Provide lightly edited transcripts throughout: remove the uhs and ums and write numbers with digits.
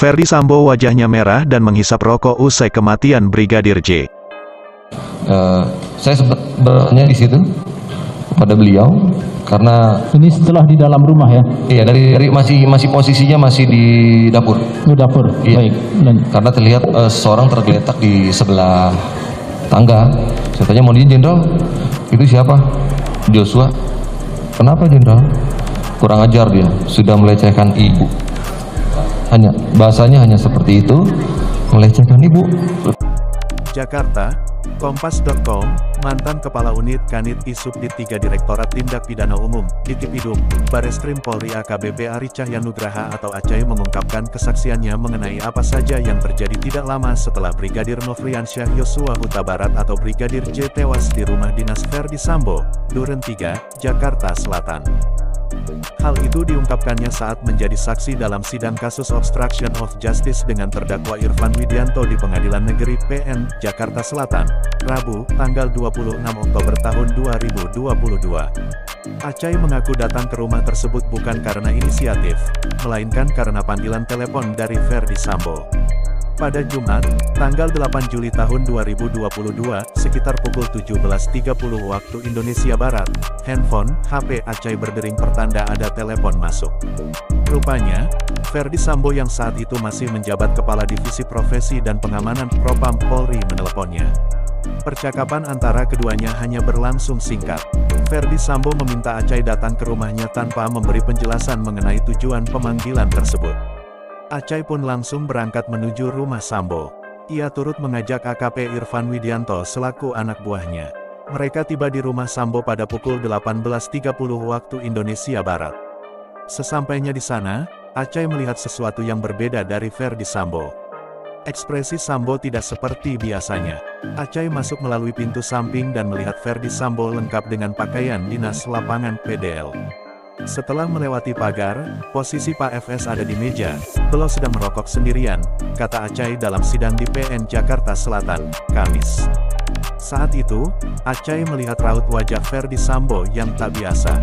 Ferdi Sambo wajahnya merah dan menghisap rokok usai kematian Brigadir J. Saya sempat bertanya di situ kepada beliau karena ini setelah di dalam rumah ya? Iya, dari masih posisinya masih di dapur. Di dapur. Iya. Baik. Karena terlihat seorang tergeletak di sebelah tangga. Saya tanya, mau Jenderal, itu siapa? Joshua. Kenapa Jenderal? Kurang ajar dia, sudah melecehkan ibu. Bahasanya hanya seperti itu, melecehkan ibu. Jakarta, Kompas.com, mantan Kepala Unit Kanit Isubdit 3 Direktorat Tindak Pidana Umum, Ditipidum, Bareskrim Polri AKBP Ari Cahyanugraha atau Acai mengungkapkan kesaksiannya mengenai apa saja yang terjadi tidak lama setelah Brigadir Nofriansyah Yosua Huta Barat atau Brigadir J tewas di rumah dinas Ferdi Sambo, Duren 3, Jakarta Selatan. Hal itu diungkapkannya saat menjadi saksi dalam sidang kasus obstruction of justice dengan terdakwa Irfan Widianto di Pengadilan Negeri PN, Jakarta Selatan, Rabu, tanggal 26 Oktober tahun 2022. Acai mengaku datang ke rumah tersebut bukan karena inisiatif, melainkan karena panggilan telepon dari Ferdi Sambo. Pada Jumat, tanggal 8 Juli tahun 2022, sekitar pukul 17.30 waktu Indonesia Barat, handphone, HP Acai berdering pertanda ada telepon masuk. Rupanya, Ferdi Sambo yang saat itu masih menjabat Kepala Divisi Profesi dan Pengamanan Propam Polri meneleponnya. Percakapan antara keduanya hanya berlangsung singkat. Ferdi Sambo meminta Acai datang ke rumahnya tanpa memberi penjelasan mengenai tujuan pemanggilan tersebut. Acai pun langsung berangkat menuju rumah Sambo. Ia turut mengajak AKP Irfan Widianto selaku anak buahnya. Mereka tiba di rumah Sambo pada pukul 18.30 waktu Indonesia Barat. Sesampainya di sana, Acai melihat sesuatu yang berbeda dari Ferdi Sambo. Ekspresi Sambo tidak seperti biasanya. Acai masuk melalui pintu samping dan melihat Ferdi Sambo lengkap dengan pakaian dinas lapangan PDL. Setelah melewati pagar, posisi Pak FS ada di meja, beliau sedang merokok sendirian, kata Acai dalam sidang di PN Jakarta Selatan, Kamis. Saat itu, Acai melihat raut wajah Ferdi Sambo yang tak biasa.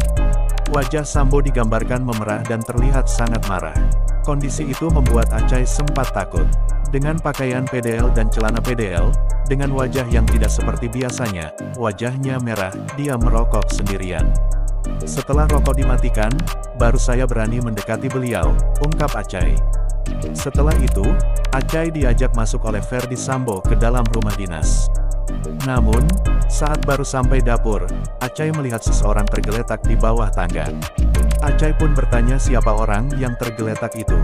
Wajah Sambo digambarkan memerah dan terlihat sangat marah. Kondisi itu membuat Acai sempat takut. Dengan pakaian PDL dan celana PDL, dengan wajah yang tidak seperti biasanya, wajahnya merah, dia merokok sendirian. Setelah rokok dimatikan, baru saya berani mendekati beliau, ungkap Acai. Setelah itu, Acai diajak masuk oleh Ferdi Sambo ke dalam rumah dinas. Namun, saat baru sampai dapur, Acai melihat seseorang tergeletak di bawah tangga. Acai pun bertanya siapa orang yang tergeletak itu.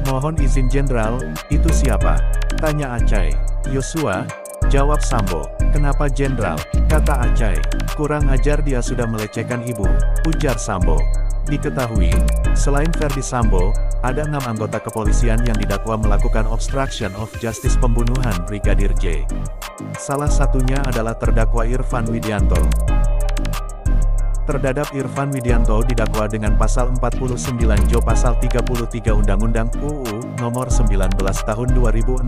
Mohon izin Jenderal, itu siapa? Tanya Acai. Yosua, jawab Sambo. Kenapa Jenderal? Kata Acai. Kurang ajar dia sudah melecehkan ibu, ujar Sambo. Diketahui, selain Ferdi Sambo, ada 6 anggota kepolisian yang didakwa melakukan obstruction of justice pembunuhan Brigadir J. Salah satunya adalah terdakwa Irfan Widianto. Terhadap Irfan Widianto didakwa dengan pasal 49 Jo pasal 33 Undang-Undang UU Nomor 19 Tahun 2016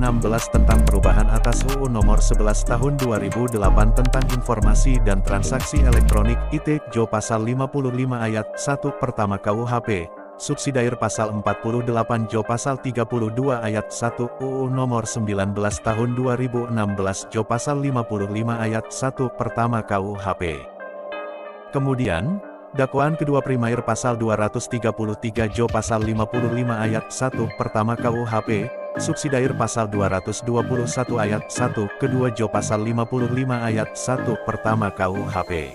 tentang perubahan atas UU Nomor 11 Tahun 2008 tentang Informasi dan Transaksi Elektronik IT Jo pasal 55 ayat 1 pertama KUHP, subsidiar pasal 48 Jo pasal 32 ayat 1 UU Nomor 19 Tahun 2016 Jo pasal 55 ayat 1 pertama KUHP. Kemudian, dakwaan kedua primair pasal 233 Jo pasal 55 ayat 1 pertama KUHP, subsidiar pasal 221 ayat 1 kedua Jo pasal 55 ayat 1 pertama KUHP.